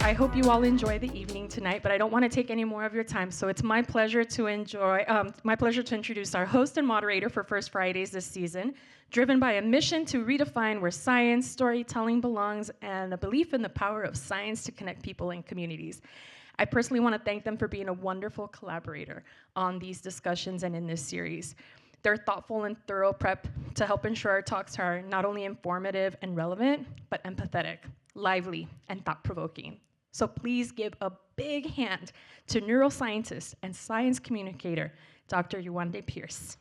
I hope you all enjoy the evening tonight, but I don't want to take any more of your time. So it's my pleasure to introduce our host and moderator for First Fridays this season, driven by a mission to redefine where science, storytelling belongs, and a belief in the power of science to connect people and communities. I personally want to thank them for being a wonderful collaborator on these discussions and in this series. Their thoughtful and thorough prep to help ensure our talks are not only informative and relevant, but empathetic, lively, and thought-provoking. So please give a big hand to neuroscientist and science communicator, Dr. Yuande Pierce.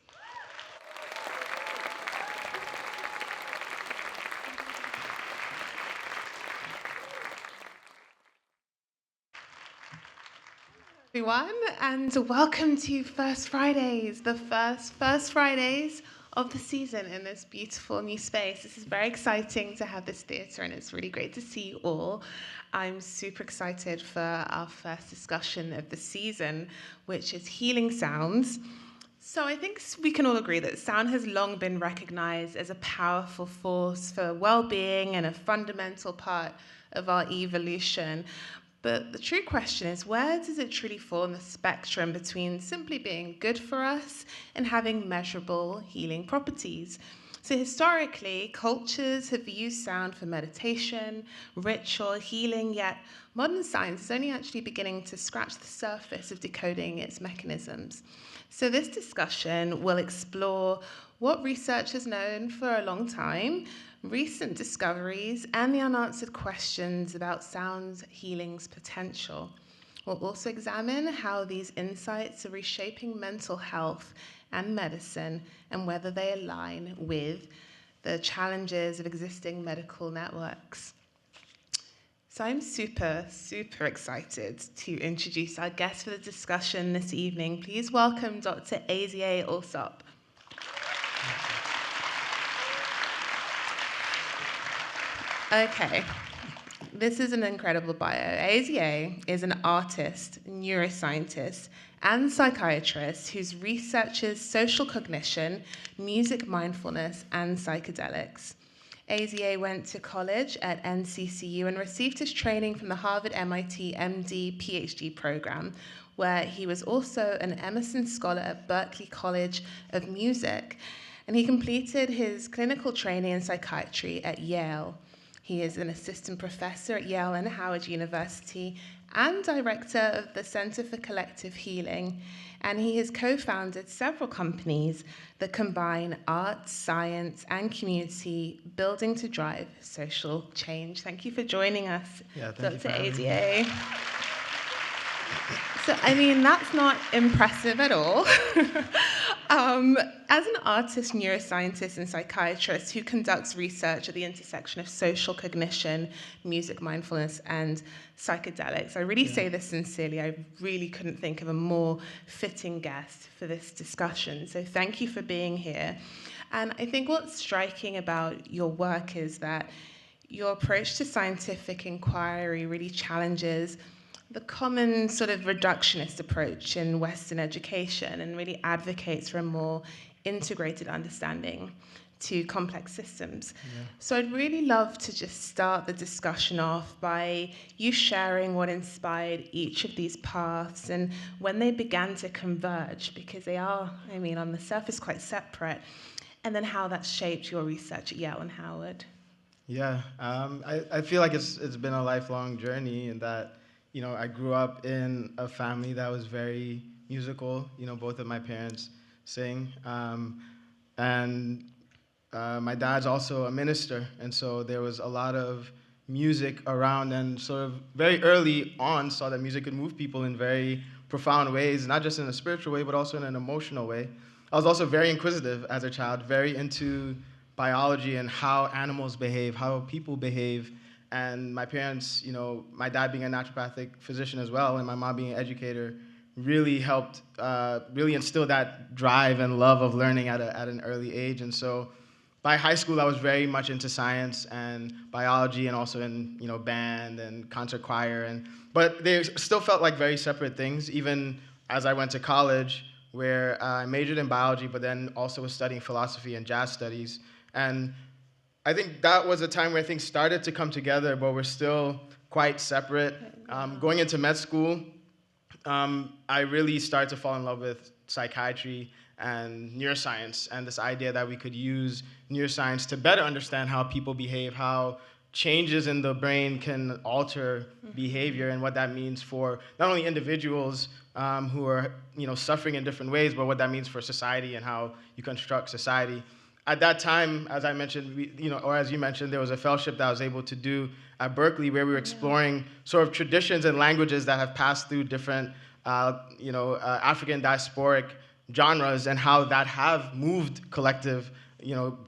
Everyone, and welcome to First Fridays, the first Fridays of the season in this beautiful new space. This is very exciting to have this theatre, and it's really great to see you all. I'm super excited for our first discussion of the season, which is healing sounds. So I think we can all agree that sound has long been recognized as a powerful force for well-being and a fundamental part of our evolution. But the true question is, where does it truly fall on the spectrum between simply being good for us and having measurable healing properties? So historically, cultures have used sound for meditation, ritual, healing, yet modern science is only actually beginning to scratch the surface of decoding its mechanisms. So this discussion will explore what research has known for a long time, recent discoveries, and the unanswered questions about sound healing's potential. We'll also examine how these insights are reshaping mental health and medicine, and whether they align with the challenges of existing medical networks. So I'm super excited to introduce our guest for the discussion this evening. Please welcome Dr. Azier Alsop. Okay, this is an incredible bio. Azier is an artist, neuroscientist, and psychiatrist whose researches social cognition, music mindfulness, and psychedelics. Azier went to college at NCCU and received his training from the Harvard MIT MD PhD program, where he was also an Emerson Scholar at Berklee College of Music, and he completed his clinical training in psychiatry at Yale. He is an assistant professor at Yale and Howard University and director of the Center for Collective Healing. And he has co-founded several companies that combine art, science, and community building to drive social change. Thank you for joining us, Dr. Azier. So, I mean, that's not impressive at all. As an artist, neuroscientist, and psychiatrist who conducts research at the intersection of social cognition, music mindfulness, and psychedelics, I really say this sincerely. I really couldn't think of a more fitting guest for this discussion. So thank you for being here. And I think what's striking about your work is that your approach to scientific inquiry really challenges the common sort of reductionist approach in Western education and really advocates for a more integrated understanding to complex systems. So I'd really love to just start the discussion off by you sharing what inspired each of these paths and when they began to converge, because they are, I mean, on the surface quite separate, and then how that's shaped your research at Yale and Howard. Yeah, I feel like it's been a lifelong journey in that, you know, I grew up in a family that was very musical. You know, both of my parents sing. And my dad's also a minister. And so there was a lot of music around, and sort of very early on saw that music could move people in very profound ways, not just in a spiritual way, but also in an emotional way. I was also very inquisitive as a child, very into biology and how animals behave, how people behave. And my parents, you know, my dad being a naturopathic physician as well, and my mom being an educator, really helped really instill that drive and love of learning at an early age. And so by high school, I was very much into science and biology, and also in, you know, band and concert choir. But they still felt like very separate things, even as I went to college, where I majored in biology, but then also was studying philosophy and jazz studies. And I think that was a time where things started to come together, but we're still quite separate. Going into med school, I really started to fall in love with psychiatry and neuroscience, and this idea that we could use neuroscience to better understand how people behave, how changes in the brain can alter behavior, and what that means for not only individuals who are suffering in different ways, but what that means for society and how you construct society. At that time, as I mentioned, or as you mentioned, there was a fellowship that I was able to do at Berkeley where we were exploring sort of traditions and languages that have passed through different, African diasporic genres and how that have moved collective,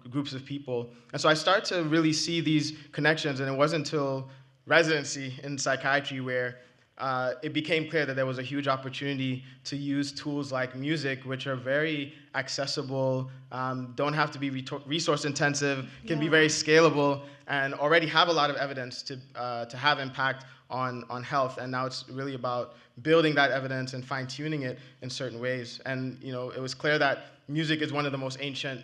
groups of people. And so I started to really see these connections, and it wasn't until residency in psychiatry where it became clear that there was a huge opportunity to use tools like music, which are very accessible, don't have to be resource intensive, can be very scalable, and already have a lot of evidence to have impact on health. And now it's really about building that evidence and fine-tuning it in certain ways. And it was clear that music is one of the most ancient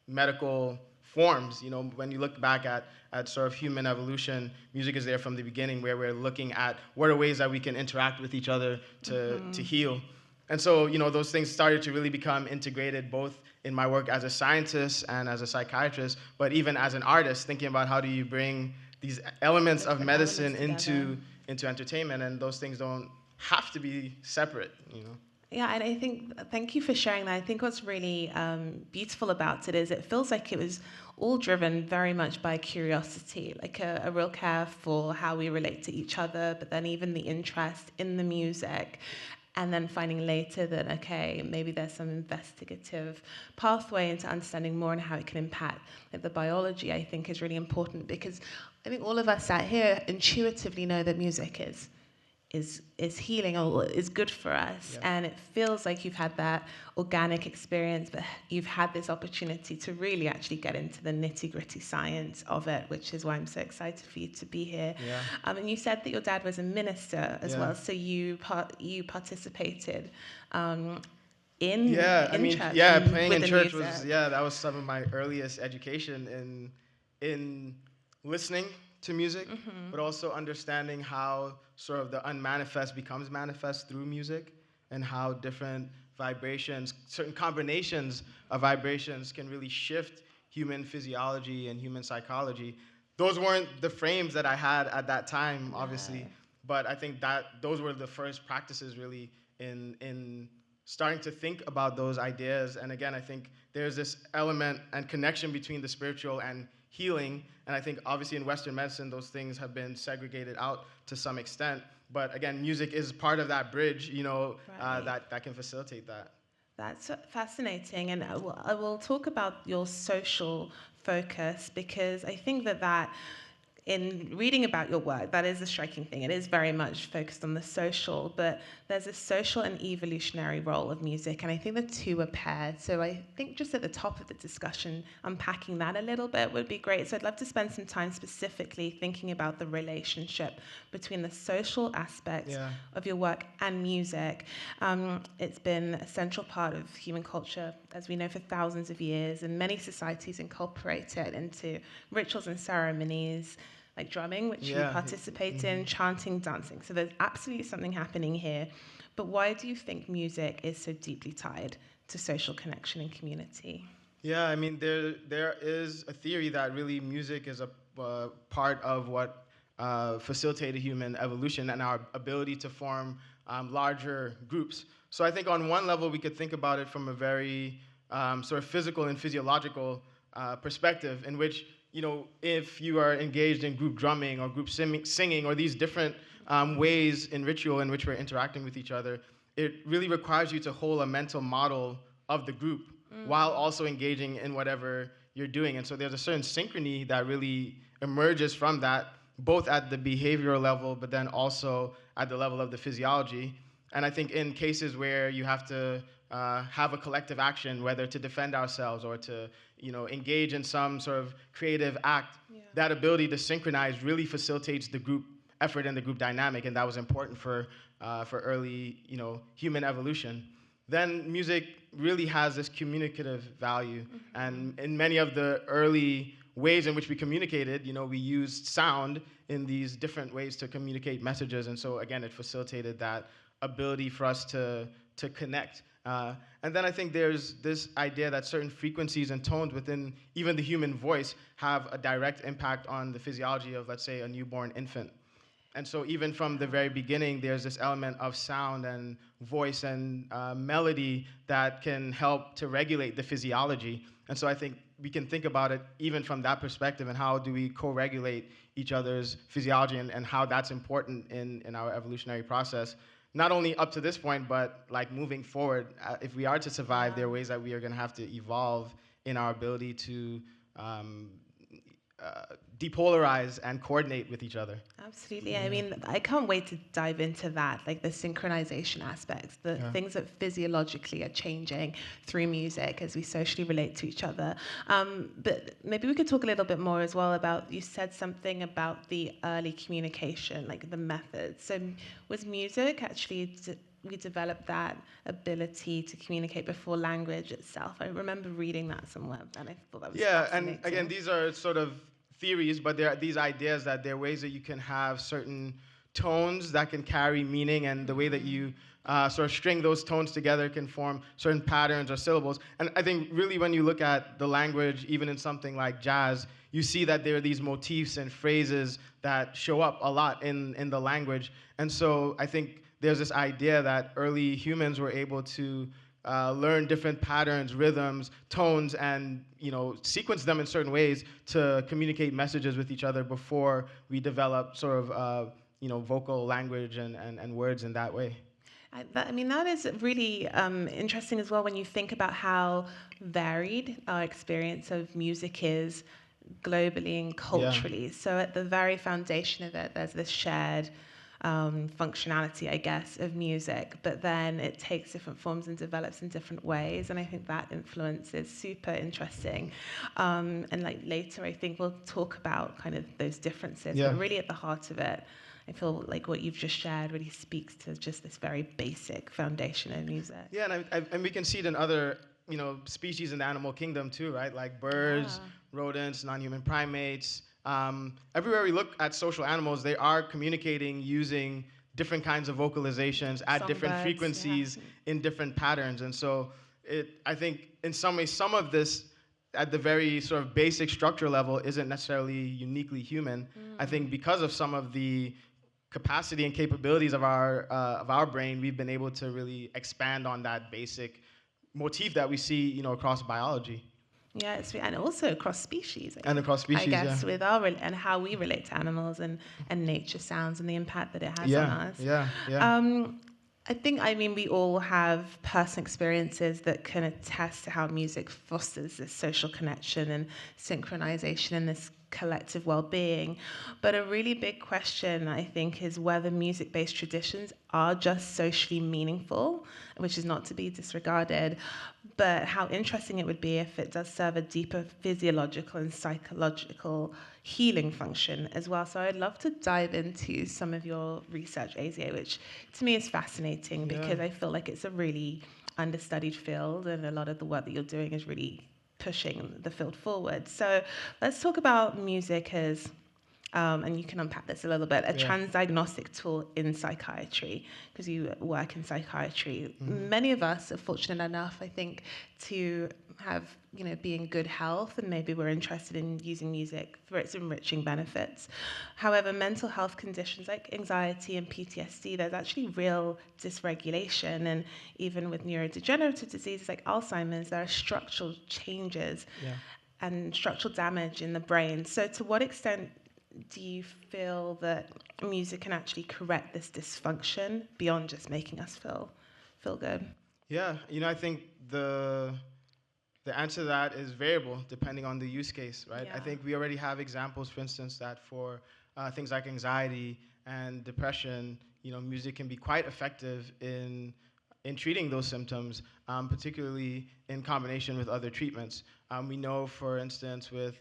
medical forms. When you look back at sort of human evolution, music is there from the beginning, where we're looking at what are ways that we can interact with each other to heal. And so, those things started to really become integrated both in my work as a scientist and as a psychiatrist, but even as an artist, thinking about how do you bring these elements of medicine into entertainment, and those things don't have to be separate. Yeah, and I think, thank you for sharing that. I think what's really beautiful about it is it feels like it was all driven very much by curiosity, like a real care for how we relate to each other, but then even the interest in the music. And then finding later that, okay, maybe there's some investigative pathway into understanding more and how it can impact. Like the biology, I think, is really important, because I think all of us sat here intuitively know that music is healing or is good for us. And it feels like you've had that organic experience, but you've had this opportunity to really actually get into the nitty-gritty science of it, which is why I'm so excited for you to be here. And you said that your dad was a minister as well, so you participated in church. Playing in church was that was some of my earliest education in listening to music, but also understanding how sort of the unmanifest becomes manifest through music, and how different vibrations, certain combinations of vibrations, can really shift human physiology and human psychology. Those weren't the frames that I had at that time, obviously, but I think that those were the first practices really in starting to think about those ideas. And again, I think there's this element and connection between the spiritual and healing. And I think obviously in Western medicine, those things have been segregated out to some extent. But again, music is part of that bridge, that can facilitate that. That's fascinating. And I will talk about your social focus, because I think that in reading about your work, that is a striking thing. It is very much focused on the social, but there's a social and evolutionary role of music, and I think the two are paired. So I think just at the top of the discussion, unpacking that a little bit would be great. So I'd love to spend some time specifically thinking about the relationship between the social aspects of your work and music. It's been a central part of human culture, as we know, for thousands of years, and many societies incorporate it into rituals and ceremonies, like drumming, which you participate in, chanting, dancing. So there's absolutely something happening here. But why do you think music is so deeply tied to social connection and community? Yeah, I mean, there is a theory that really music is a part of what facilitated human evolution and our ability to form larger groups. So I think on one level, we could think about it from a very sort of physical and physiological perspective, in which if you are engaged in group drumming or group singing or these different ways in ritual in which we're interacting with each other, it really requires you to hold a mental model of the group while also engaging in whatever you're doing. And so there's a certain synchrony that really emerges from that, both at the behavioral level, but then also at the level of the physiology. And I think in cases where you have to have a collective action, whether to defend ourselves or to engage in some sort of creative act, that ability to synchronize really facilitates the group effort and the group dynamic, and that was important for early human evolution. Then music really has this communicative value, and in many of the early ways in which we communicated, we used sound in these different ways to communicate messages. And so again, it facilitated that ability for us to connect. And then I think there's this idea that certain frequencies and tones within even the human voice have a direct impact on the physiology of, let's say, a newborn infant. And so even from the very beginning, there's this element of sound and voice and melody that can help to regulate the physiology. And so I think we can think about it even from that perspective, and how do we co-regulate each other's physiology, and how that's important in our evolutionary process. Not only up to this point, but like moving forward, if we are to survive, there are ways that we are going to have to evolve in our ability to depolarize and coordinate with each other. Absolutely. I mean, I can't wait to dive into that, like the synchronization aspects, the things that physiologically are changing through music as we socially relate to each other. But maybe we could talk a little bit more as well about, you said something about the early communication, like the methods. So was music actually, we developed that ability to communicate before language itself? I remember reading that somewhere, and I thought that was fascinating. And again, these are sort of theories, but there are these ideas that there are ways that you can have certain tones that can carry meaning, and the way that you sort of string those tones together can form certain patterns or syllables. And I think really when you look at the language, even in something like jazz, you see that there are these motifs and phrases that show up a lot in the language. And so I think there's this idea that early humans were able to learn different patterns, rhythms, tones, and sequence them in certain ways to communicate messages with each other before we develop sort of vocal language and words in that way. I mean, that is really interesting as well when you think about how varied our experience of music is globally and culturally. So at the very foundation of it, there's this shared functionality, I guess, of music, but then it takes different forms and develops in different ways, and I think that influence is super interesting. And like later, I think we'll talk about kind of those differences, but really at the heart of it, I feel like what you've just shared really speaks to just this very basic foundation of music. Yeah, and we can see it in other species in the animal kingdom too, right? Like birds, rodents, non-human primates. Everywhere we look at social animals, they are communicating using different kinds of vocalizations at different frequencies in different patterns. And so I think in some ways, some of this at the very sort of basic structure level isn't necessarily uniquely human. I think because of some of the capacity and capabilities of our brain, we've been able to really expand on that basic motif that we see across biology. Yeah, and also across species. And across species, I guess, with and how we relate to animals and nature sounds and the impact that it has on us. I mean, we all have personal experiences that can attest to how music fosters this social connection and synchronization and this collective well-being. But a really big question, I think, is whether music-based traditions are just socially meaningful, which is not to be disregarded, but how interesting it would be if it does serve a deeper physiological and psychological healing function as well. So I'd love to dive into some of your research, Azia, which to me is fascinating because I feel like it's a really understudied field, and a lot of the work that you're doing is really pushing the field forward. So let's talk about music as, and you can unpack this a little bit, a transdiagnostic tool in psychiatry, because you work in psychiatry. Many of us are fortunate enough, I think, to have, be in good health, and maybe we're interested in using music for its enriching benefits. However, mental health conditions like anxiety and PTSD, there's actually real dysregulation, and even with neurodegenerative diseases like Alzheimer's, there are structural changes and structural damage in the brain. So to what extent do you feel that music can actually correct this dysfunction beyond just making us feel good? Yeah, I think the answer to that is variable depending on the use case, right? I think we already have examples, for instance, that for things like anxiety and depression, music can be quite effective in treating those symptoms, particularly in combination with other treatments. We know, for instance, with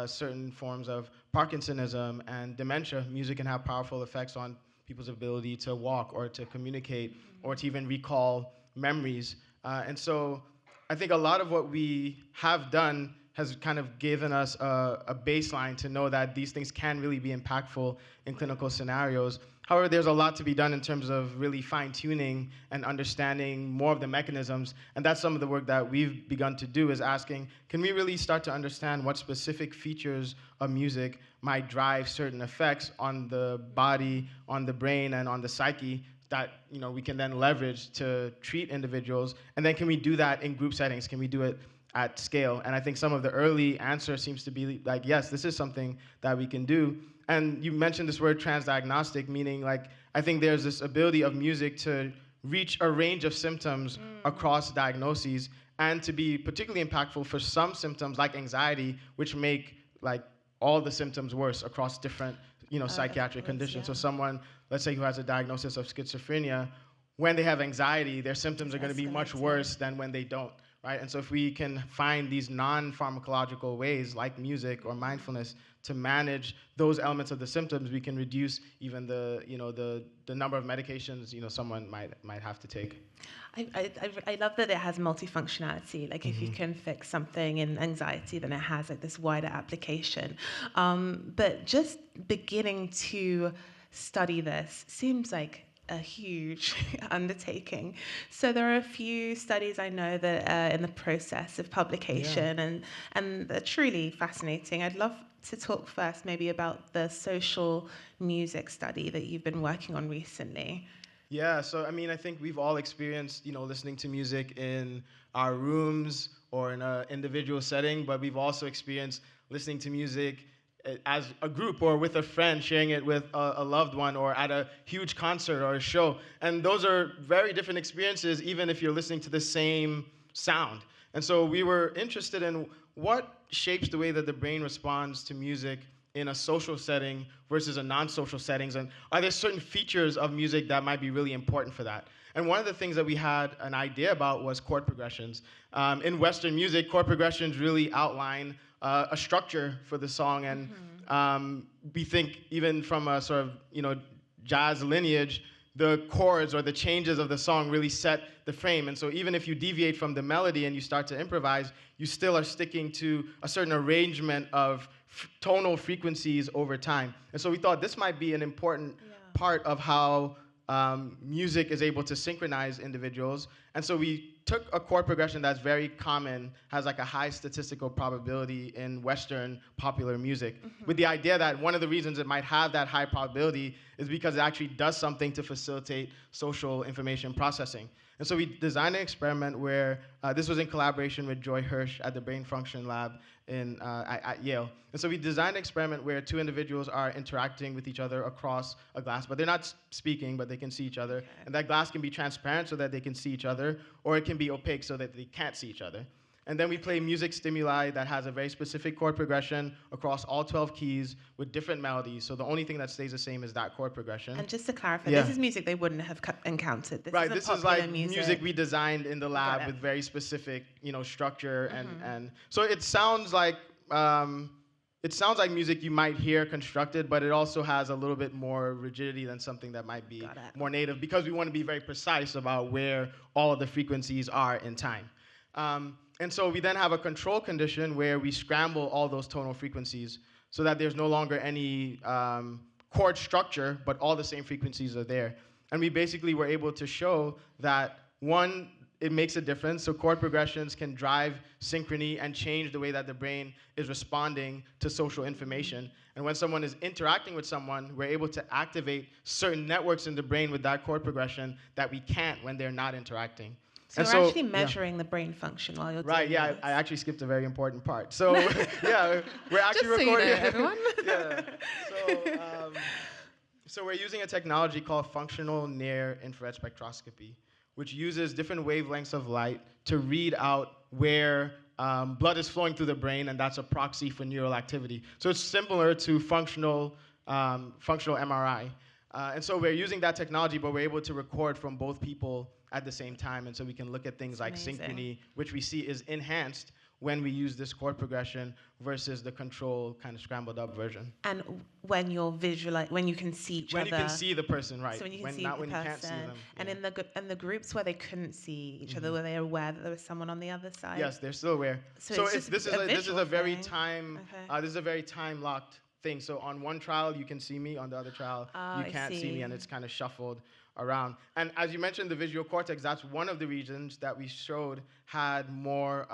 certain forms of Parkinsonism and dementia, music can have powerful effects on people's ability to walk or to communicate or to even recall memories. And so I think a lot of what we have done has kind of given us a baseline to know that these things can really be impactful in clinical scenarios. However, there's a lot to be done in terms of really fine-tuning and understanding more of the mechanisms, and that's some of the work that we've begun to do, is asking, can we really start to understand what specific features of music might drive certain effects on the body, on the brain, and on the psyche that we can then leverage to treat individuals, and then can we do that in group settings? Can we do it at scale? And I think some of the early answer seems to be like, yes, this is something that we can do. And you mentioned this word transdiagnostic, meaning like I think there's this ability of music to reach a range of symptoms across diagnoses, and to be particularly impactful for some symptoms like anxiety, which make like all the symptoms worse across different psychiatric conditions. So someone, let's say, who has a diagnosis of schizophrenia, when they have anxiety, their symptoms are going to be much worse than when they don't, right? And so if we can find these non-pharmacological ways like music or mindfulness to manage those elements of the symptoms, we can reduce even the number of medications someone might have to take. I love that it has multifunctionality. Like if you can fix something in anxiety, then it has like this wider application. But just beginning to study this seems like a huge undertaking. So there are a few studies I know that are in the process of publication, and they're truly fascinating. I'd love to talk first maybe about the social music study that you've been working on recently. Yeah, so I mean, I think we've all experienced, listening to music in our rooms or in an individual setting, but we've also experienced listening to music as a group or with a friend, sharing it with a loved one, or at a huge concert or a show. And those are very different experiences, even if you're listening to the same sound. And so we were interested in what shapes the way that the brain responds to music in a social setting versus a non-social settings, and are there certain features of music that might be really important for that? And one of the things that we had an idea about was chord progressions. In Western music, chord progressions really outline a structure for the song, and we think even from a sort of jazz lineage, the chords or the changes of the song really set the frame. And so even if you deviate from the melody and you start to improvise, you still are sticking to a certain arrangement of tonal frequencies over time. And so we thought this might be an important part of how music is able to synchronize individuals. And so we took a chord progression that's very common, has like a high statistical probability in Western popular music, with the idea that one of the reasons it might have that high probability is because it actually does something to facilitate social information processing. And so we designed an experiment where this was in collaboration with Joy Hirsch at the Brain Function Lab at Yale. And so we designed an experiment where two individuals are interacting with each other across a glass, but they're not speaking, but they can see each other. Okay. And that glass can be transparent so that they can see each other, or it can be opaque so that they can't see each other. And then we play music stimuli that has a very specific chord progression across all 12 keys with different melodies. So the only thing that stays the same is that chord progression. And just to clarify, this is music they wouldn't have encountered. This is like music we designed in the lab with very specific, structure, and so it sounds like music you might hear constructed, but it also has a little bit more rigidity than something that might be more native, because we want to be very precise about where all of the frequencies are in time. And so we then have a control condition where we scramble all those tonal frequencies so that there's no longer any chord structure, but all the same frequencies are there. And we basically were able to show that, one, it makes a difference. So chord progressions can drive synchrony and change the way that the brain is responding to social information. And when someone is interacting with someone, we're able to activate certain networks in the brain with that chord progression that we can't when they're not interacting. So we're actually measuring the brain function while you're doing this. Right, I actually skipped a very important part. So, we're actually just recording. So you know, everyone. So we're using a technology called functional near-infrared spectroscopy, which uses different wavelengths of light to read out where blood is flowing through the brain, and that's a proxy for neural activity. So it's similar to functional MRI. And so we're using that technology, but we're able to record from both people at the same time. And so we can look at things like synchrony, which we see is enhanced when we use this chord progression versus the control kind of scrambled up version. And when you're when you can see each When other. you can see the person, right? So when you can when see not the when person, you can't see them. and Yeah. in the groups where they couldn't see each other, were they aware that there was someone on the other side? Yes, they're still aware. So it's just this is a this is visual a very thing. time Okay. this is a very time locked thing. So on one trial you can see me, on the other trial Oh, you I can't see me, and see. it's kind of shuffled around. And as you mentioned, the visual cortex, that's one of the regions that we showed had more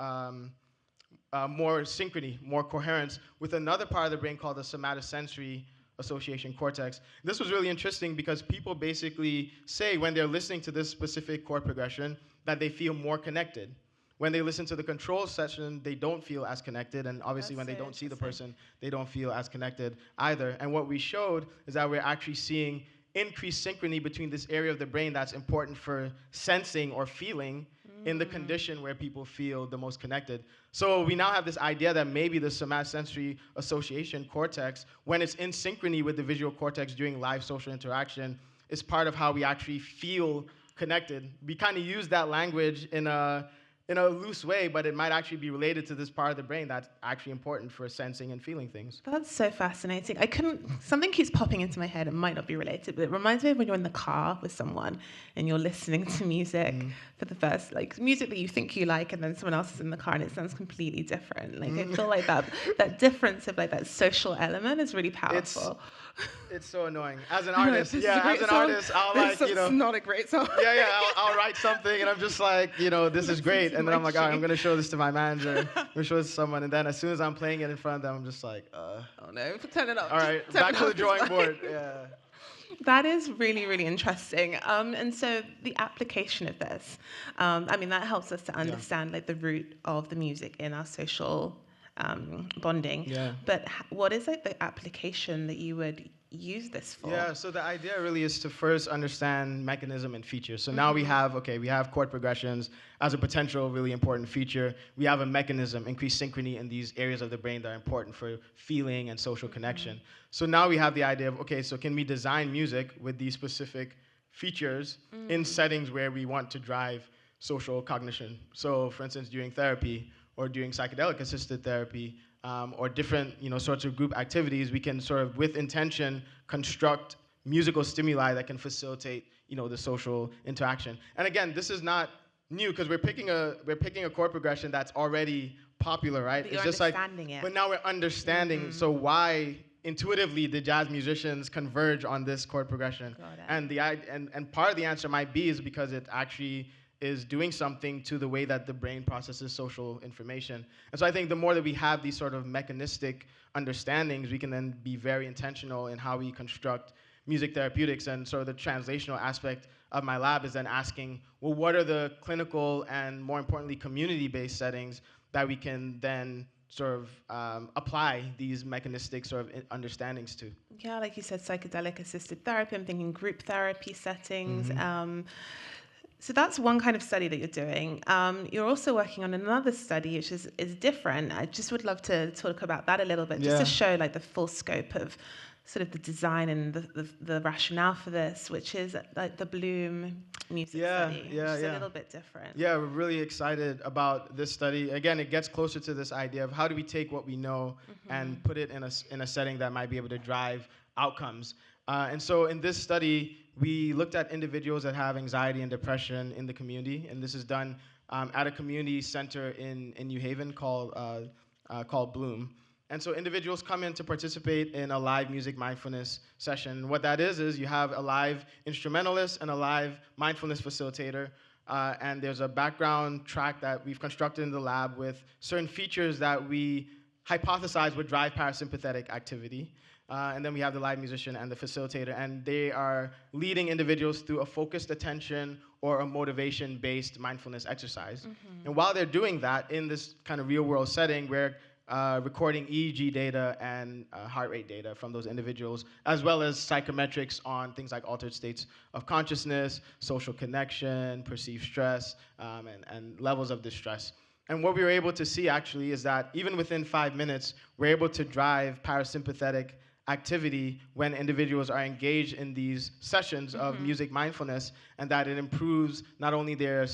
synchrony, more coherence with another part of the brain called the somatosensory association cortex. This was really interesting because people basically say when they're listening to this specific chord progression that they feel more connected. When they listen to the control session, they don't feel as connected, and obviously when they don't see the person, they don't feel as connected either. And what we showed is that we're actually seeing increased synchrony between this area of the brain that's important for sensing or feeling in the condition where people feel the most connected. So we now have this idea that maybe the somatosensory association cortex, when it's in synchrony with the visual cortex during live social interaction, is part of how we actually feel connected. We kind of use that language in a loose way, but it might actually be related to this part of the brain that's actually important for sensing and feeling things. That's so fascinating. Something keeps popping into my head. It might not be related, but it reminds me of when you're in the car with someone and you're listening to music for the first, like music that you think you like, and then someone else is in the car and it sounds completely different. Like I feel like that difference of like that social element is really powerful. It's so annoying. As an artist, I'll It's not a great song. I'll write something and I'm just like, this is great. And then I'm like, all right, I'm going to show this to my manager. I'm going to show this to someone. And then as soon as I'm playing it in front of them, I'm just like, Oh no, turn it off. all right, back to the drawing board. Yeah. That is really, really interesting. And so the application of this, that helps us to understand like the root of the music in our social bonding. Yeah. But what is like the application that you would use this for? Yeah, so the idea really is to first understand mechanism and features. So now we have chord progressions as a potential really important feature. We have a mechanism, increased synchrony in these areas of the brain that are important for feeling and social connection. So now we have the idea of, so can we design music with these specific features in settings where we want to drive social cognition? So for instance, during therapy or during psychedelic-assisted therapy, or different sorts of group activities, we can sort of, with intention, construct musical stimuli that can facilitate the social interaction. And again, this is not new because we're picking a chord progression that's already popular, right? But It's but now we're understanding. So why intuitively did jazz musicians converge on this chord progression? And and part of the answer might be is because it actually is doing something to the way that the brain processes social information. And so I think the more that we have these sort of mechanistic understandings, we can then be very intentional in how we construct music therapeutics. And sort of the translational aspect of my lab is then asking, well, what are the clinical and more importantly community-based settings that we can then sort of apply these mechanistic sort of understandings to? Yeah, like you said, psychedelic-assisted therapy. I'm thinking group therapy settings. So that's one kind of study that you're doing. You're also working on another study, which is different. I just would love to talk about that a little bit, just to show like the full scope of sort of the design and the rationale for this, which is like the Bloom music study, which is a little bit different. Yeah, we're really excited about this study. Again, it gets closer to this idea of how do we take what we know and put it in a setting that might be able to drive outcomes. And so in this study, we looked at individuals that have anxiety and depression in the community, and this is done at a community center in New Haven called Bloom. And so individuals come in to participate in a live music mindfulness session. What that is you have a live instrumentalist and a live mindfulness facilitator, and there's a background track that we've constructed in the lab with certain features that we hypothesize would drive parasympathetic activity. And then we have the live musician and the facilitator, and they are leading individuals through a focused attention or a motivation-based mindfulness exercise. And while they're doing that in this kind of real-world setting, we're recording EEG data and heart rate data from those individuals, as well as psychometrics on things like altered states of consciousness, social connection, perceived stress, and levels of distress. And what we were able to see actually is that even within 5 minutes, we're able to drive parasympathetic activity when individuals are engaged in these sessions of music mindfulness, and that it improves not only their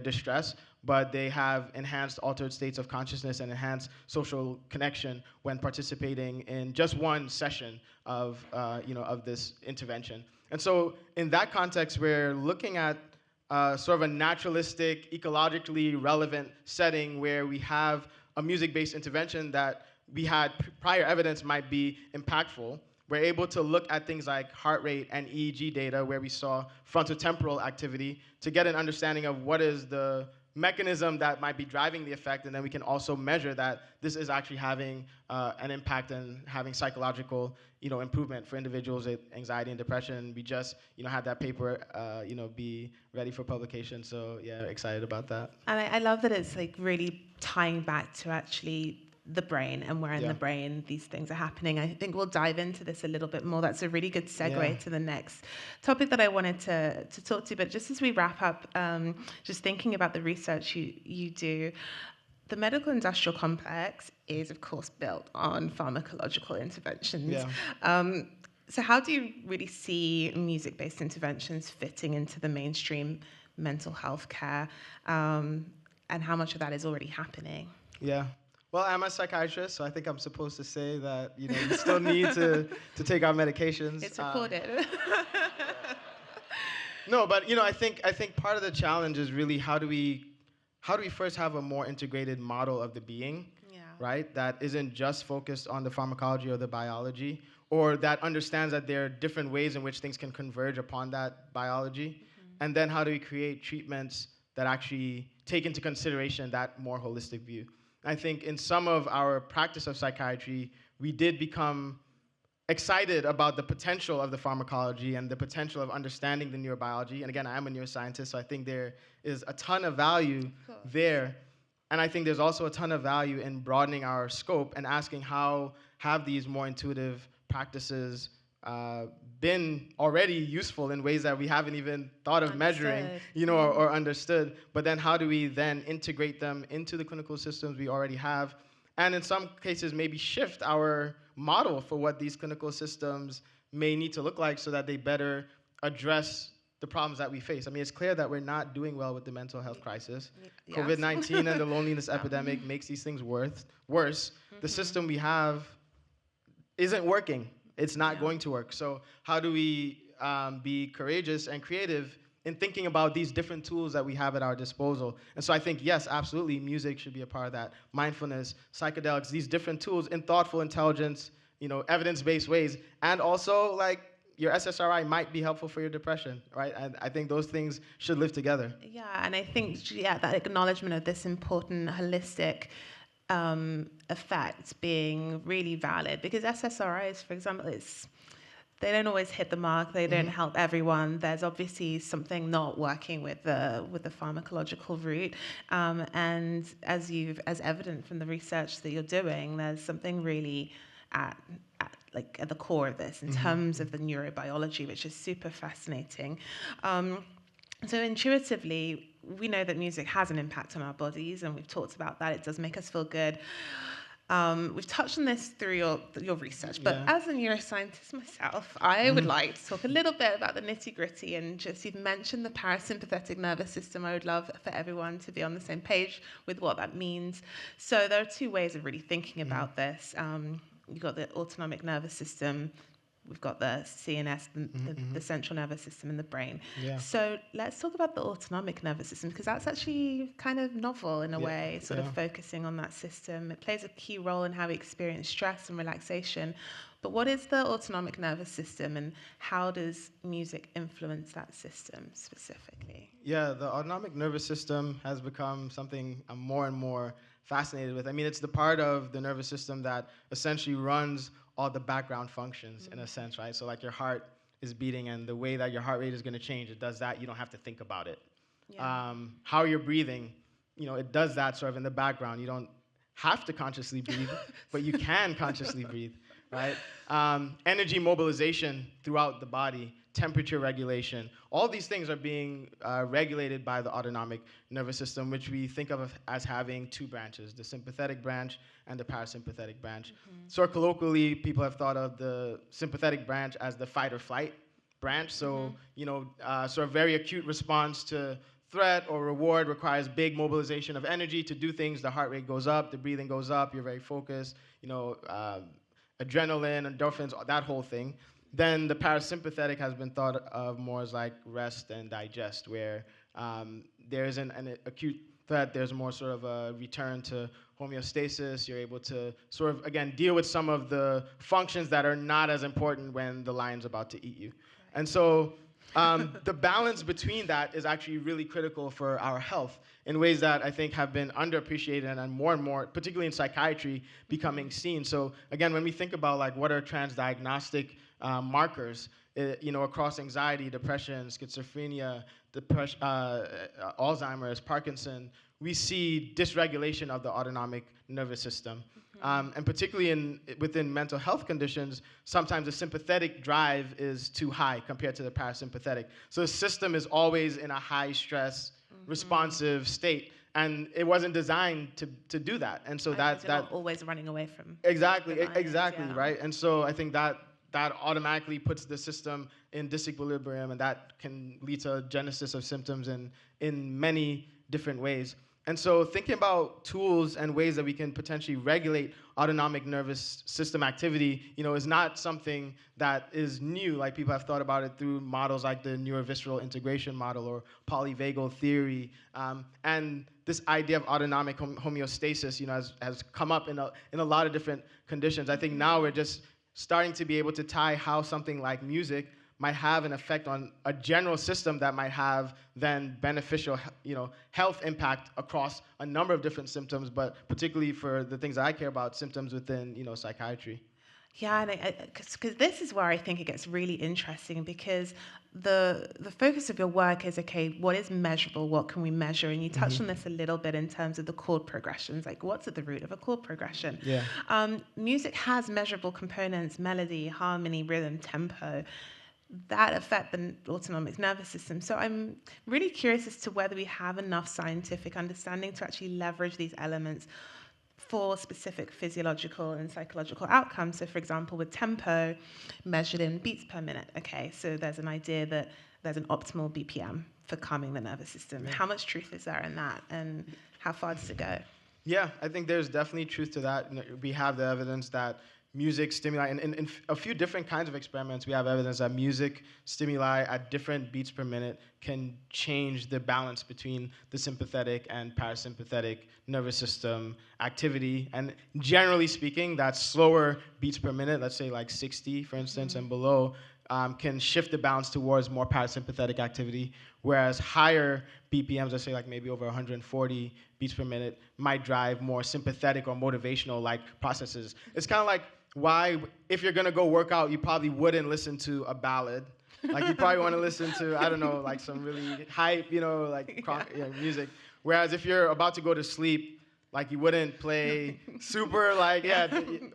distress, but they have enhanced altered states of consciousness and enhanced social connection when participating in just one session of this intervention. And so in that context, we're looking at sort of a naturalistic, ecologically relevant setting where we have a music-based intervention that we had prior evidence might be impactful. We're able to look at things like heart rate and EEG data where we saw frontotemporal activity to get an understanding of what is the mechanism that might be driving the effect, and then we can also measure that this is actually having an impact and having psychological, improvement for individuals with anxiety and depression. We just, had that paper, be ready for publication. So yeah, excited about that. And I love that it's like really tying back to actually the brain and where in the brain these things are happening. I think we'll dive into this a little bit more. That's a really good segue to the next topic that I wanted to talk to. But just as we wrap up, just thinking about the research you do, the medical industrial complex is, of course, built on pharmacological interventions. Yeah. So how do you really see music-based interventions fitting into the mainstream mental health care, and how much of that is already happening? Yeah. Well, I'm a psychiatrist, so I think I'm supposed to say that we still need to take our medications. It's recorded. No, but I think part of the challenge is really how do we first have a more integrated model of the being, right? That isn't just focused on the pharmacology or the biology, or that understands that there are different ways in which things can converge upon that biology, and then how do we create treatments that actually take into consideration that more holistic view. I think in some of our practice of psychiatry, we did become excited about the potential of the pharmacology and the potential of understanding the neurobiology. And again, I am a neuroscientist, so I think there is a ton of value there. And I think there's also a ton of value in broadening our scope and asking how have these more intuitive practices been already useful in ways that we haven't even thought of measuring, or understood. But then how do we then integrate them into the clinical systems we already have? And in some cases, maybe shift our model for what these clinical systems may need to look like so that they better address the problems that we face. I mean, it's clear that we're not doing well with the mental health crisis. Yes. COVID-19 and the loneliness epidemic makes these things worse. The system we have isn't working. It's not going to work. So how do we be courageous and creative in thinking about these different tools that we have at our disposal? And so I think, yes, absolutely, music should be a part of that. Mindfulness, psychedelics, these different tools in thoughtful intelligence, evidence-based ways. And also, like, your SSRI might be helpful for your depression, right? And I think those things should live together. Yeah, and I think, that acknowledgement of this important holistic effect being really valid, because SSRIs, for example, they don't always hit the mark. They don't help everyone. There's obviously something not working with the pharmacological route, and as evident from the research that you're doing, there's something really at the core of this in terms of the neurobiology, which is super fascinating. So intuitively, we know that music has an impact on our bodies, and we've talked about that. It does make us feel good. We've touched on this through your research, but as a neuroscientist myself, I would like to talk a little bit about the nitty-gritty, and just you've mentioned the parasympathetic nervous system. I would love for everyone to be on the same page with what that means. So there are two ways of really thinking about this. You've got the autonomic nervous system. We've got the CNS, the central nervous system in the brain. Yeah. So let's talk about the autonomic nervous system, because that's actually kind of novel in a way, sort of focusing on that system. It plays a key role in how we experience stress and relaxation. But what is the autonomic nervous system, and how does music influence that system specifically? Yeah, the autonomic nervous system has become something I'm more and more fascinated with. I mean, it's the part of the nervous system that essentially runs all the background functions in a sense, right? So like your heart is beating, and the way that your heart rate is going to change, it does that. You don't have to think about it. Yeah. How you're breathing, it does that sort of in the background. You don't have to consciously breathe, but you can consciously breathe, right? Energy mobilization throughout the body, temperature regulation, all these things are being regulated by the autonomic nervous system, which we think of as having two branches, the sympathetic branch and the parasympathetic branch. So colloquially, people have thought of the sympathetic branch as the fight or flight branch. So, sort of very acute response to threat or reward requires big mobilization of energy to do things. The heart rate goes up, the breathing goes up, you're very focused, adrenaline, endorphins, that whole thing. Then the parasympathetic has been thought of more as like rest and digest, where there isn't an acute threat, there's more sort of a return to homeostasis. You're able to sort of, again, deal with some of the functions that are not as important when the lion's about to eat you. And so the balance between that is actually really critical for our health in ways that I think have been underappreciated and more, particularly in psychiatry, becoming seen. So again, when we think about like what are transdiagnostic markers, across anxiety, depression, schizophrenia, Alzheimer's, Parkinson, we see dysregulation of the autonomic nervous system. And particularly within mental health conditions, sometimes the sympathetic drive is too high compared to the parasympathetic. So the system is always in a high stress, responsive state. And it wasn't designed to do that. And so that always running away from exactly, right? And so I think that automatically puts the system in disequilibrium, and that can lead to a genesis of symptoms in many different ways. And so thinking about tools and ways that we can potentially regulate autonomic nervous system activity, is not something that is new. Like, people have thought about it through models like the neurovisceral integration model or polyvagal theory. And this idea of autonomic homeostasis, has come up in a lot of different conditions. I think now we're just starting to be able to tie how something like music might have an effect on a general system that might have then beneficial, health impact across a number of different symptoms, but particularly for the things that I care about, symptoms within, psychiatry. Yeah, and because this is where I think it gets really interesting, because the focus of your work is, okay, what is measurable? What can we measure? And you touched on this a little bit in terms of the chord progressions, like what's at the root of a chord progression? Yeah. Music has measurable components: melody, harmony, rhythm, tempo, that affect the autonomic nervous system. So I'm really curious as to whether we have enough scientific understanding to actually leverage these elements for specific physiological and psychological outcomes. So, for example, with tempo measured in beats per minute. Okay, so there's an idea that there's an optimal BPM for calming the nervous system. How much truth is there in that, and how far does it go? Yeah, I think there's definitely truth to that. We have the evidence that music stimuli, and in a few different kinds of experiments, we have evidence that music stimuli at different beats per minute can change the balance between the sympathetic and parasympathetic nervous system activity. And generally speaking, that slower beats per minute, let's say like 60, for instance, and below, can shift the balance towards more parasympathetic activity, whereas higher BPMs, let's say like maybe over 140 beats per minute, might drive more sympathetic or motivational like processes. It's kind of like why, if you're gonna go work out, you probably wouldn't listen to a ballad. Like, you probably want to listen to, I don't know, like some really hype, music. Whereas if you're about to go to sleep, like, you wouldn't play super like,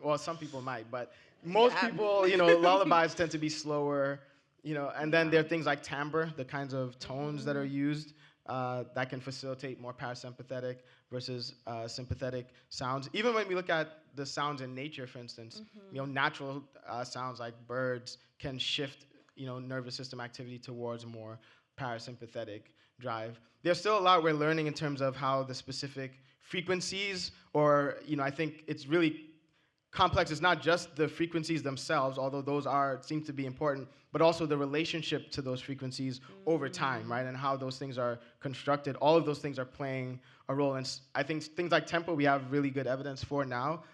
well, some people might, but most people, lullabies tend to be slower, and then there are things like timbre, the kinds of tones that are used that can facilitate more parasympathetic versus sympathetic sounds. Even when we look at the sounds in nature, for instance, natural sounds like birds can shift, nervous system activity towards more parasympathetic drive. There's still a lot we're learning in terms of how the specific frequencies, or, I think it's really complex. It's not just the frequencies themselves, although those seem to be important, but also the relationship to those frequencies over time, right? And how those things are constructed. All of those things are playing a role. And I think things like tempo, we have really good evidence for now.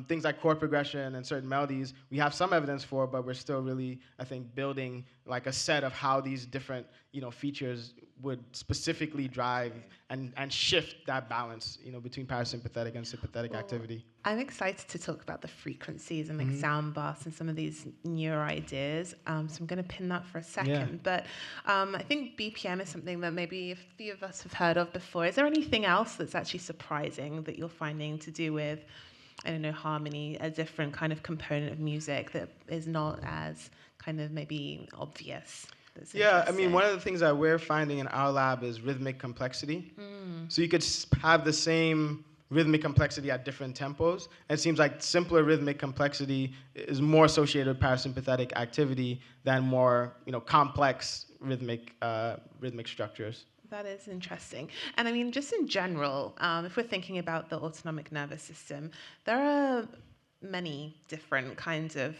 Things like chord progression and certain melodies, we have some evidence for, but we're still really, I think, building like a set of how these different, features would specifically drive and shift that balance, between parasympathetic and sympathetic activity. I'm excited to talk about the frequencies and like sound baths and some of these newer ideas. So I'm going to pin that for a second. Yeah. But I think BPM is something that maybe a few of us have heard of before. Is there anything else that's actually surprising that you're finding to do with, I don't know, harmony, a different kind of component of music that is not as kind of maybe obvious? Yeah, I mean, one of the things that we're finding in our lab is rhythmic complexity. So you could have the same rhythmic complexity at different tempos. And it seems like simpler rhythmic complexity is more associated with parasympathetic activity than more, complex rhythmic structures. that is interesting. And I mean, just in general, if we're thinking about the autonomic nervous system, there are many different kinds of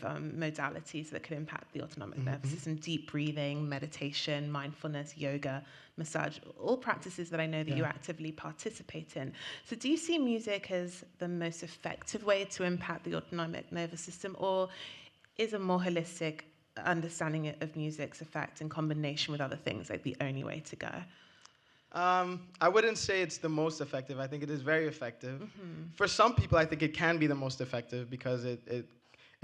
modalities that could impact the autonomic nervous system: deep breathing, meditation, mindfulness, yoga, massage, all practices that I know that you actively participate in. So do you see music as the most effective way to impact the autonomic nervous system, or is a more holistic understanding of music's effect in combination with other things like the only way to go? I wouldn't say it's the most effective. I think it is very effective. For some people, I think it can be the most effective because it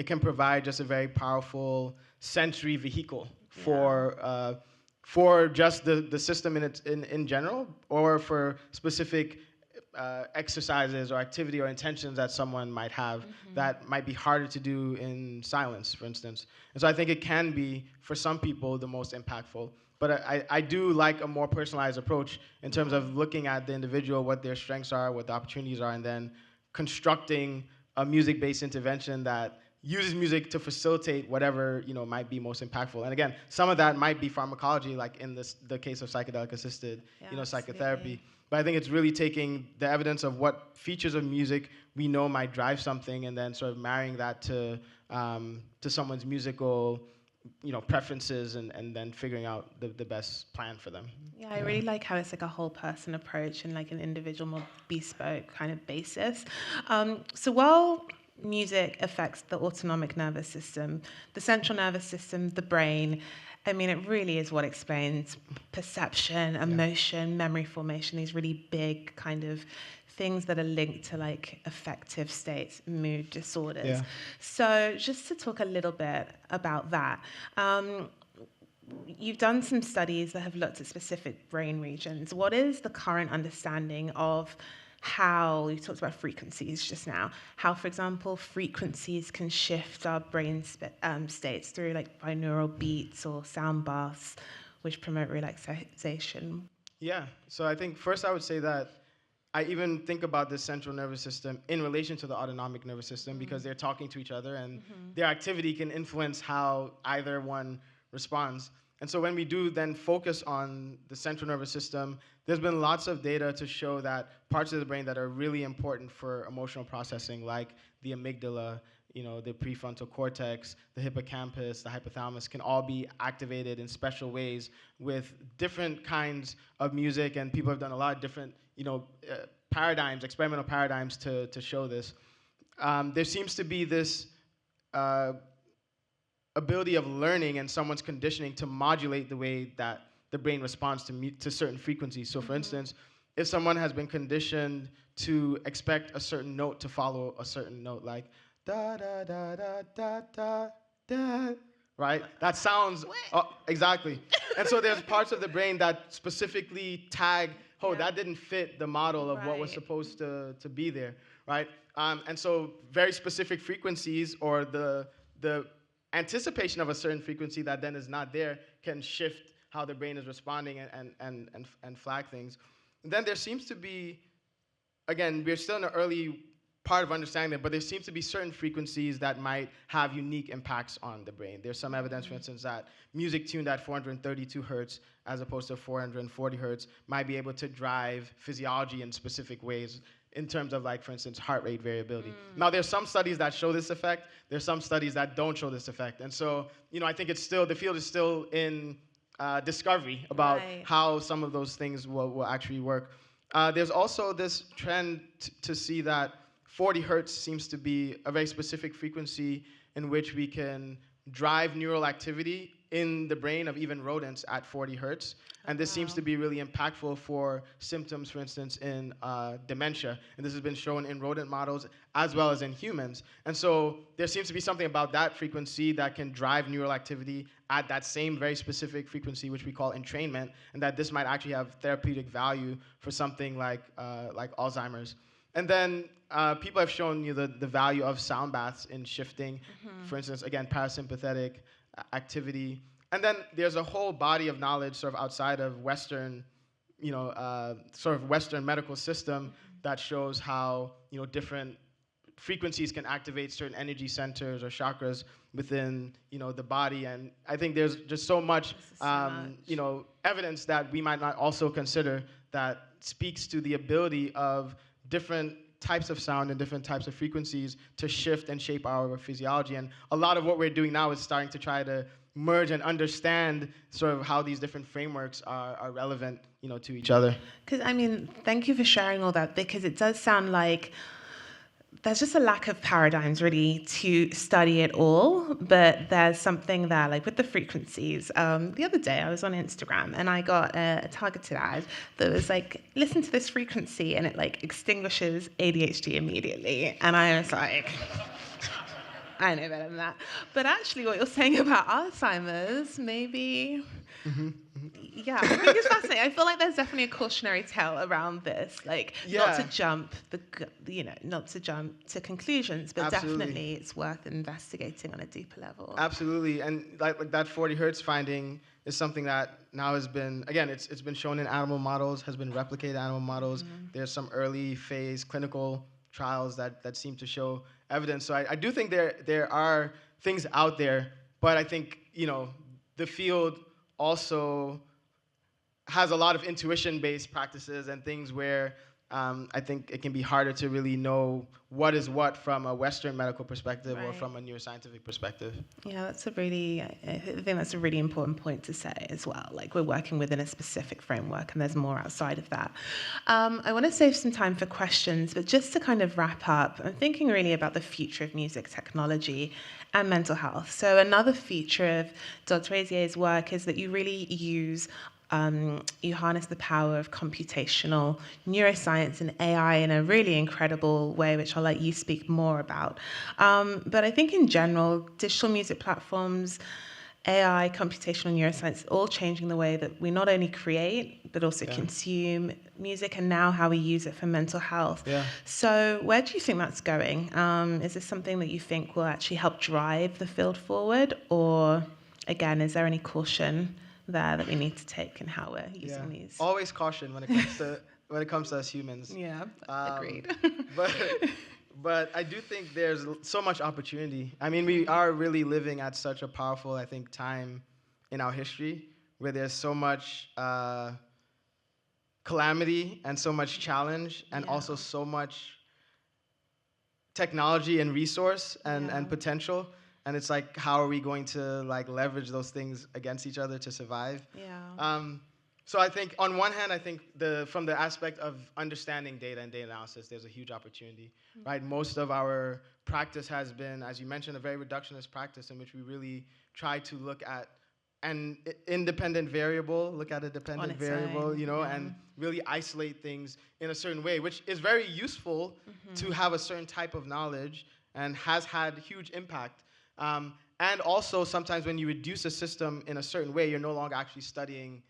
can provide just a very powerful sensory vehicle for just the system in general, or for specific exercises or activity or intentions that someone might have that might be harder to do in silence, for instance. And so I think it can be, for some people, the most impactful. But I do like a more personalized approach in terms of looking at the individual, what their strengths are, what the opportunities are, and then constructing a music-based intervention that uses music to facilitate whatever might be most impactful. And again, some of that might be pharmacology, like in the case of psychedelic-assisted psychotherapy. But I think it's really taking the evidence of what features of music we know might drive something, and then sort of marrying that to someone's musical preferences, and then figuring out the best plan for them. Yeah, I really like how it's like a whole person approach and like an individual, more bespoke kind of basis. So while music affects the autonomic nervous system, the central nervous system, the brain, I mean, it really is what explains perception, emotion, memory formation, these really big kind of things that are linked to like affective states, mood disorders. Yeah. So just to talk a little bit about that, you've done some studies that have looked at specific brain regions. What is the current understanding of how, you talked about frequencies just now, how, for example, frequencies can shift our brain states through like binaural beats or sound baths, which promote relaxation? Yeah, so I think first I would say that I even think about the central nervous system in relation to the autonomic nervous system because they're talking to each other, and their activity can influence how either one responds. And so when we do then focus on the central nervous system, there's been lots of data to show that parts of the brain that are really important for emotional processing, like the amygdala, the prefrontal cortex, the hippocampus, the hypothalamus, can all be activated in special ways with different kinds of music. And people have done a lot of different, paradigms, experimental paradigms to show this. There seems to be this ability of learning and someone's conditioning to modulate the way that the brain responds to certain frequencies. So for instance, if someone has been conditioned to expect a certain note to follow a certain note, like da da da da da da da, right? That sounds exactly. And so there's parts of the brain that specifically tag, that didn't fit the model of what was supposed to be there, right? And so very specific frequencies, or the anticipation of a certain frequency that then is not there, can shift how the brain is responding and flag things. And then there seems to be, again, we're still in the early part of understanding it, but there seems to be certain frequencies that might have unique impacts on the brain. There's some evidence, for instance, that music tuned at 432 hertz as opposed to 440 hertz might be able to drive physiology in specific ways in terms of, like, for instance, heart rate variability. Now, there's some studies that show this effect. There's some studies that don't show this effect. And so, I think the field is still in discovery about how some of those things will actually work. There's also this trend to see that 40 hertz seems to be a very specific frequency in which we can drive neural activity in the brain of even rodents at 40 hertz. And this seems to be really impactful for symptoms, for instance, in dementia. And this has been shown in rodent models as well as in humans. And so there seems to be something about that frequency that can drive neural activity at that same very specific frequency, which we call entrainment, and that this might actually have therapeutic value for something like Alzheimer's. And then people have shown you the value of sound baths in shifting, for instance, again, parasympathetic activity. And then there's a whole body of knowledge sort of outside of Western, sort of Western medical system that shows how, different frequencies can activate certain energy centers or chakras within, the body. And I think there's just so much, evidence that we might not also consider that speaks to the ability of different types of sound and different types of frequencies to shift and shape our physiology. And a lot of what we're doing now is starting to try to merge and understand sort of how these different frameworks are relevant, to each other. Because, thank you for sharing all that, because it does sound like there's just a lack of paradigms really to study it all, but there's something there, like with the frequencies. The other day I was on Instagram and I got a targeted ad that was like, listen to this frequency and it like extinguishes ADHD immediately. And I was like, I know better than that. But actually what you're saying about Alzheimer's, maybe... Yeah, I think it's fascinating. I feel like there's definitely a cautionary tale around this, like not to jump not to jump to conclusions, but Absolutely. Definitely it's worth investigating on a deeper level. Absolutely, and like that 40 hertz finding is something that now has been, again, it's been shown in animal models, has been replicated in animal models. There's some early phase clinical trials that seem to show evidence. So I do think there are things out there, but I think the field also has a lot of intuition-based practices and things where I think it can be harder to really know what is what from a Western medical perspective or from a neuroscientific perspective. Yeah, I think that's a really important point to say as well. Like we're working within a specific framework and there's more outside of that. I want to save some time for questions, but just to kind of wrap up, I'm thinking really about the future of music technology and mental health. So another feature of Dr. Razier's work is that you really you harness the power of computational neuroscience and AI in a really incredible way, which I'll let you speak more about. But I think in general, digital music platforms, AI, computational neuroscience, all changing the way that we not only create, but also consume music and now how we use it for mental health. Yeah. So where do you think that's going? Is this something that you think will actually help drive the field forward? Or, again, is there any caution there that we need to take in how we're using these? Always caution when it comes to us humans. Yeah, agreed. But I do think there's so much opportunity. I mean, we are really living at such a powerful, I think, time in our history where there's so much calamity and so much challenge and also so much technology and resource and potential. And it's like, how are we going to like leverage those things against each other to survive? Yeah. So I think on one hand, I think from the aspect of understanding data and data analysis, there's a huge opportunity, right? Most of our practice has been, as you mentioned, a very reductionist practice in which we really try to look at an independent variable, look at a dependent variable, and really isolate things in a certain way, which is very useful to have a certain type of knowledge and has had huge impact. And also sometimes when you reduce a system in a certain way, you're no longer actually studying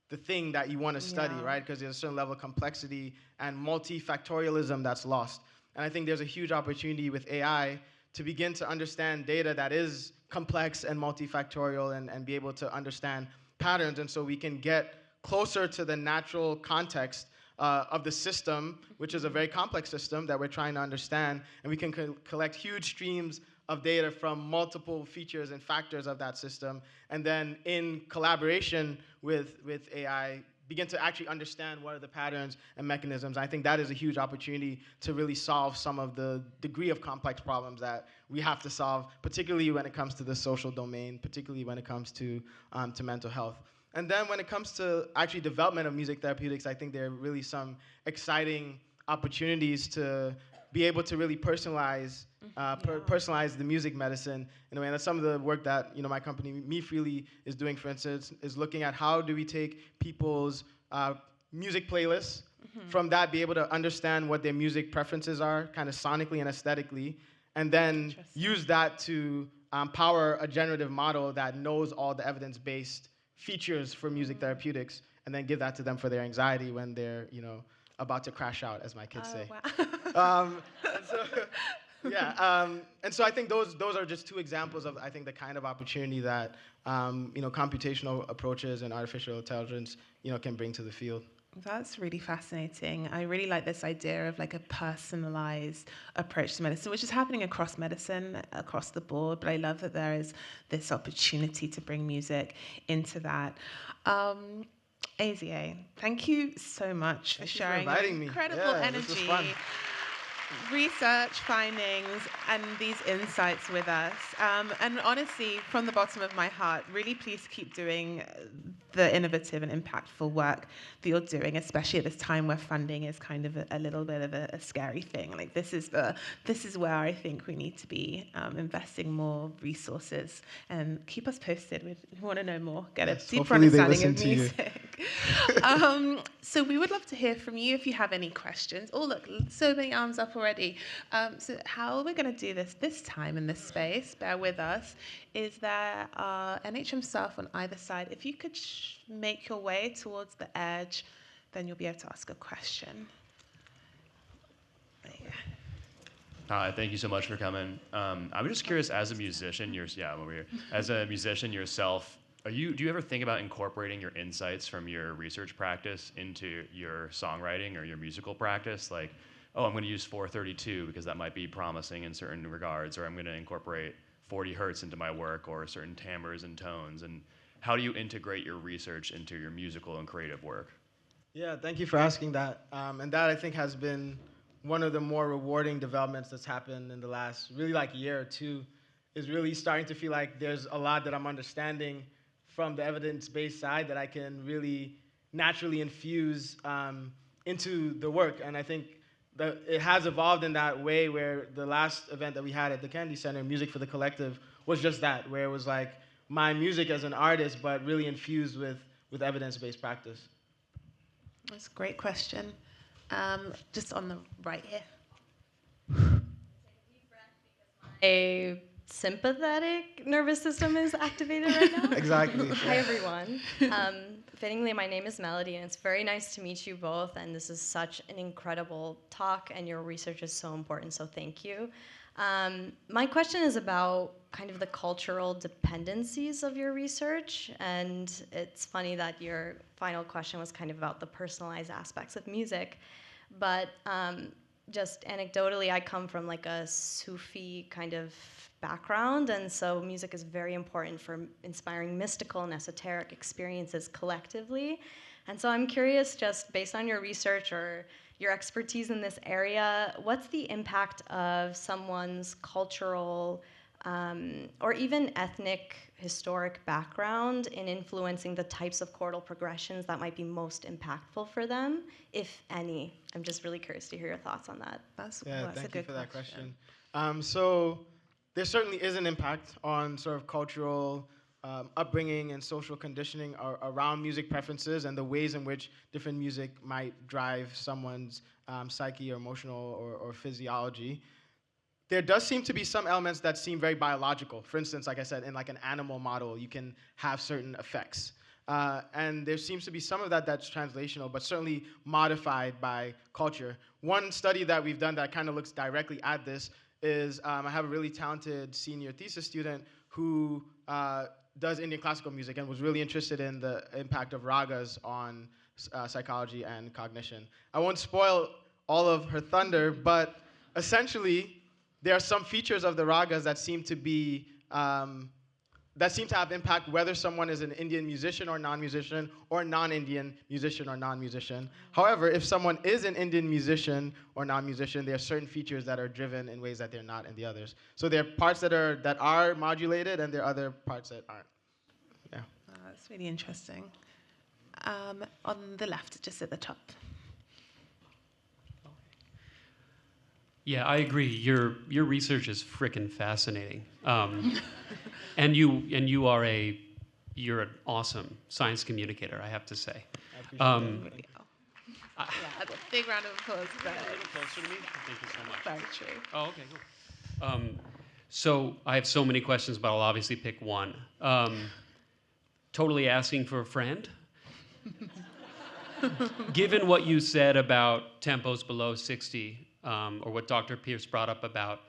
the thing that you want to study, right? Because there's a certain level of complexity and multifactorialism that's lost. And I think there's a huge opportunity with AI to begin to understand data that is complex and multifactorial and be able to understand patterns. And so we can get closer to the natural context of the system, which is a very complex system that we're trying to understand. And we can collect huge streams of data from multiple features and factors of that system, and then in collaboration with AI, begin to actually understand what are the patterns and mechanisms. I think that is a huge opportunity to really solve some of the degree of complex problems that we have to solve, particularly when it comes to the social domain, particularly when it comes to mental health. And then when it comes to actually development of music therapeutics, I think there are really some exciting opportunities to be able to really personalize the music medicine in a way. And that's some of the work that my company, Me Freely, is doing, for instance, is looking at how do we take people's music playlists, from that be able to understand what their music preferences are, kind of sonically and aesthetically, and then use that to power a generative model that knows all the evidence-based features for music therapeutics, and then give that to them for their anxiety when they're about to crash out, as my kids say. Wow. And so I think those are just two examples of, I think, the kind of opportunity that computational approaches and artificial intelligence can bring to the field. That's really fascinating. I really like this idea of like a personalized approach to medicine, which is happening across medicine, across the board. But I love that there is this opportunity to bring music into that. Um, AZA, thank you so much for Thank you for sharing your inviting me. incredible Yeah, this was fun. energy, research findings, and these insights with us. And honestly, from the bottom of my heart, really please keep doing the innovative and impactful work that you're doing, especially at this time where funding is kind of a little bit of a scary thing. Like this is where I think we need to be investing more resources. And keep us posted. We want to know more, get a deeper hopefully they understanding listen of to you. music. So we would love to hear from you if you have any questions. Oh, look, so many arms up already. So how we're going to do this time in this space, bear with us, is there are NHM staff on either side. If you could make your way towards the edge, then you'll be able to ask a question. There you go. Hi, thank you so much for coming. I'm just curious, as a musician, I'm over here. As a musician yourself, do you ever think about incorporating your insights from your research practice into your songwriting or your musical practice? Like, oh, I'm going to use 432 because that might be promising in certain regards, or I'm going to incorporate 40 hertz into my work, or certain timbres and tones. And how do you integrate your research into your musical and creative work? Yeah, thank you for asking that. And that I think has been one of the more rewarding developments that's happened in the last really like year or two, is really starting to feel like there's a lot that I'm understanding from the evidence-based side that I can really naturally infuse into the work. And I think that it has evolved in that way, where the last event that we had at the Kennedy Center, Music for the Collective, was just that, where it was like my music as an artist, but really infused with evidence-based practice. That's a great question. Just on the right here. A sympathetic nervous system is activated right now. Exactly. Hi, everyone. Fittingly, my name is Melody, and it's very nice to meet you both. And this is such an incredible talk, and your research is so important, so thank you. My question is about kind of the cultural dependencies of your research. And it's funny that your final question was kind of about the personalized aspects of music. But just anecdotally, I come from like a Sufi kind of background, and so music is very important for inspiring mystical and esoteric experiences collectively. And so I'm curious, just based on your research or your expertise in this area, what's the impact of someone's cultural or even ethnic historic background in influencing the types of chordal progressions that might be most impactful for them, if any? I'm just really curious to hear your thoughts on that. That's Yeah, a thank good you for that question. So there certainly is an impact on sort of cultural upbringing and social conditioning around music preferences and the ways in which different music might drive someone's psyche or emotional or physiology. There does seem to be some elements that seem very biological. For instance, like I said, in like an animal model, you can have certain effects. And there seems to be some of that that's translational, but certainly modified by culture. One study that we've done that kind of looks directly at this is I have a really talented senior thesis student who does Indian classical music and was really interested in the impact of ragas on psychology and cognition. I won't spoil all of her thunder, but essentially, there are some features of the ragas that seem to be that seem to have impact whether someone is an Indian musician or non-musician, or non-Indian musician or non-musician. However, if someone is an Indian musician or non-musician, there are certain features that are driven in ways that they're not in the others. So there are parts that are modulated, and there are other parts that aren't. Yeah. Oh, that's really interesting. On the left, just at the top. Yeah, I agree. Your research is frickin' fascinating, and you're an awesome science communicator, I have to say. I appreciate that. Really well. Yeah, a big round of applause. A little closer to me. Thank you so much. Very true. Oh, okay, cool. So I have so many questions, but I'll obviously pick one. Totally asking for a friend. Given what you said about tempos below 60. Or what Dr. Pierce brought up about,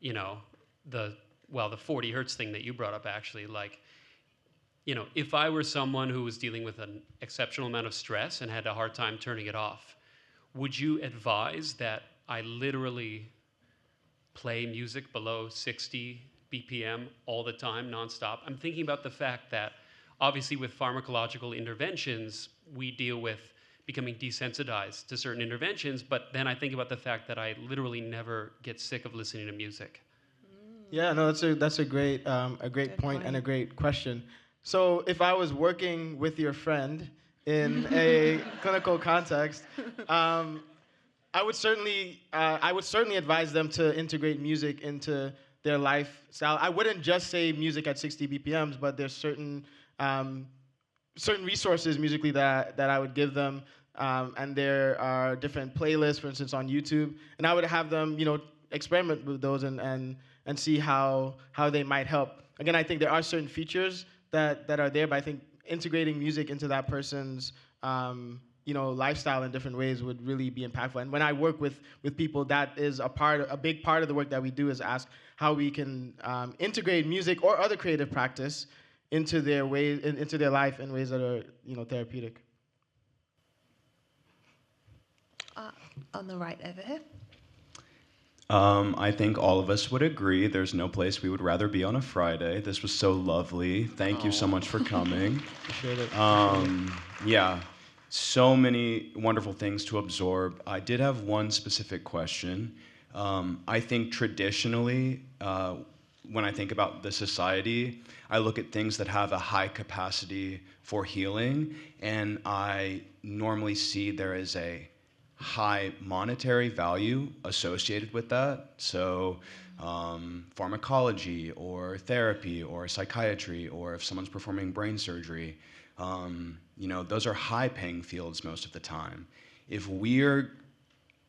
the 40 hertz thing that you brought up, actually, like, if I were someone who was dealing with an exceptional amount of stress and had a hard time turning it off, would you advise that I literally play music below 60 BPM all the time, nonstop? I'm thinking about the fact that obviously with pharmacological interventions, we deal with becoming desensitized to certain interventions, but then I think about the fact that I literally never get sick of listening to music. Yeah, no, that's a great Good point and a point. great question. So if I was working with your friend in a clinical context, um, I would certainly advise them to integrate music into their lifestyle. I wouldn't just say music at 60 BPMs, but there's um, certain resources musically that I would give them, and there are different playlists, for instance, on YouTube, and I would have them, experiment with those and see how they might help. Again, I think there are certain features that are there, but I think integrating music into that person's lifestyle in different ways would really be impactful. And when I work with people, that is a big part of the work that we do is ask how we can integrate music or other creative practice into their into their life in ways that are therapeutic. On the right over here. I think all of us would agree there's no place we would rather be on a Friday. This was so lovely. Thank you so much for coming. Appreciate it. Yeah, so many wonderful things to absorb. I did have one specific question. I think traditionally, when I think about the society, I look at things that have a high capacity for healing, and I normally see there is a high monetary value associated with that. So pharmacology or therapy or psychiatry, or if someone's performing brain surgery, those are high paying fields most of the time. If we're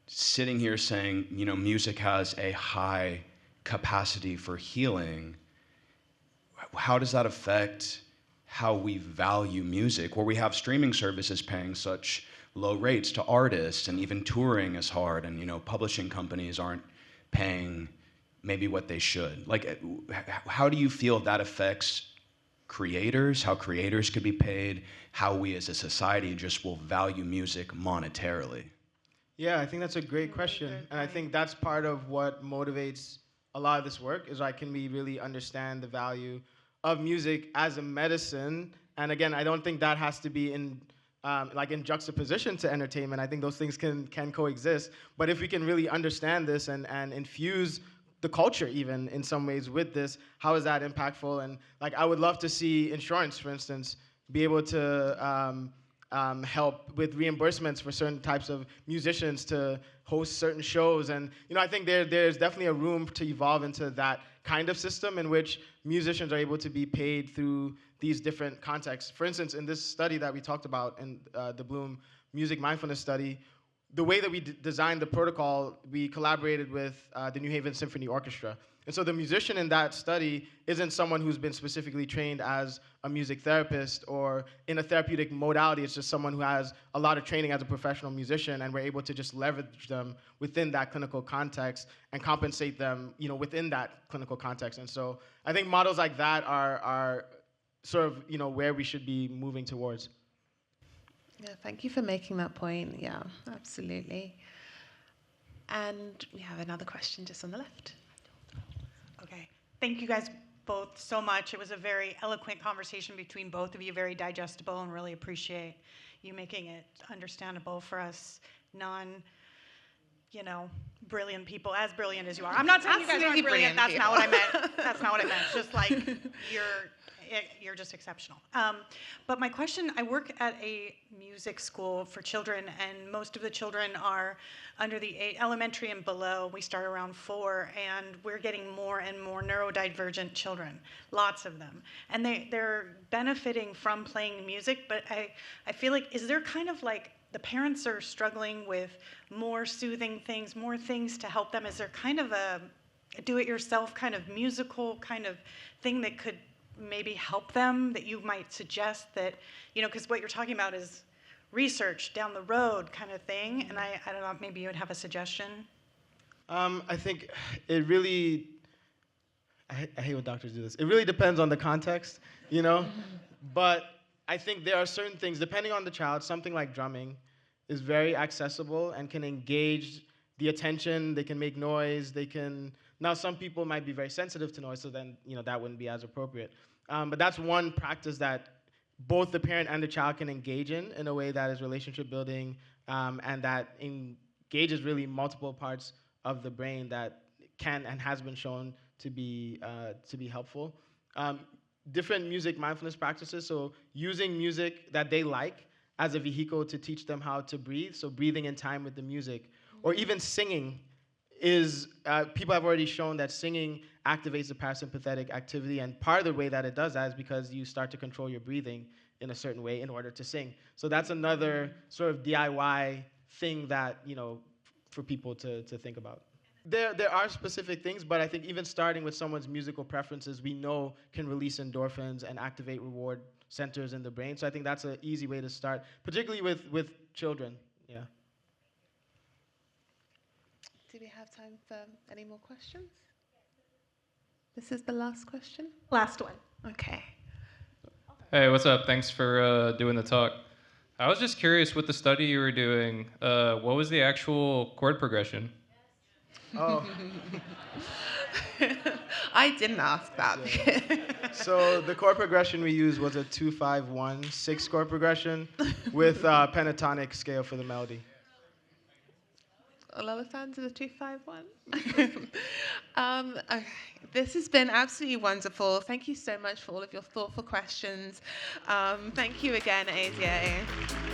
sitting here saying, music has a high capacity for healing, how does that affect how we value music, where we have streaming services paying such low rates to artists, and even touring is hard, and publishing companies aren't paying maybe what they should? Like, how do you feel that affects creators, how creators could be paid, how we as a society just will value music monetarily? Yeah, I think that's a great question, and I think that's part of what motivates a lot of this work is like, can we really understand the value of music as a medicine? And again, I don't think that has to be in juxtaposition to entertainment. I think those things can coexist. But if we can really understand this and infuse the culture even in some ways with this, how is that impactful? And like, I would love to see insurance, for instance, be able to help with reimbursements for certain types of musicians to host certain shows. And I think there's definitely a room to evolve into that kind of system in which musicians are able to be paid through these different contexts. For instance, in this study that we talked about in the Bloom Music Mindfulness Study, the way that we designed the protocol, we collaborated with the New Haven Symphony Orchestra. And so the musician in that study isn't someone who's been specifically trained as a music therapist or in a therapeutic modality. It's just someone who has a lot of training as a professional musician, and we're able to just leverage them within that clinical context and compensate them, within that clinical context. And so I think models like that are sort of, where we should be moving towards. Yeah, thank you for making that point. Yeah, absolutely. And we have another question just on the left. Okay. Thank you guys both so much. It was a very eloquent conversation between both of you, very digestible, and really appreciate you making it understandable for us brilliant people, as brilliant as you are. I'm not saying you guys aren't brilliant. That's not what I meant. That's not what I meant. Just like you're just exceptional. But my question, I work at a music school for children, and most of the children are under the elementary and below. We start around 4, and we're getting more and more neurodivergent children, lots of them. And they're benefiting from playing music, but I feel like, is there kind of like, the parents are struggling with more soothing things, more things to help them? Is there kind of a do-it-yourself kind of musical kind of thing that could maybe help them, that you might suggest that, because what you're talking about is research down the road kind of thing, and I don't know, maybe you would have a suggestion? I think it really, I hate when doctors do this. It really depends on the context, you know? But I think there are certain things, depending on the child, something like drumming is very accessible and can engage the attention. They can make noise. They can, now some people might be very sensitive to noise, so then, that wouldn't be as appropriate. But that's one practice that both the parent and the child can engage in a way that is relationship building, and that engages really multiple parts of the brain that can and has been shown to be helpful. Different music mindfulness practices, so using music that they like as a vehicle to teach them how to breathe, so breathing in time with the music, or even singing is, people have already shown that singing activates the parasympathetic activity, and part of the way that it does that is because you start to control your breathing in a certain way in order to sing. So that's another sort of DIY thing that, for people to think about. There are specific things, but I think even starting with someone's musical preferences, we know can release endorphins and activate reward centers in the brain. So I think that's an easy way to start, particularly with children. Yeah. Do we have time for any more questions? This is the last question? Last one. Okay. Hey, what's up? Thanks for doing the talk. I was just curious with the study you were doing, what was the actual chord progression? Oh. I didn't ask that. Yeah. So the chord progression we used was a 2-5-1-6 chord progression with pentatonic scale for the melody. A lot of fans of the 2-5-1. Okay. This has been absolutely wonderful. Thank you so much for all of your thoughtful questions. Thank you again, AZA.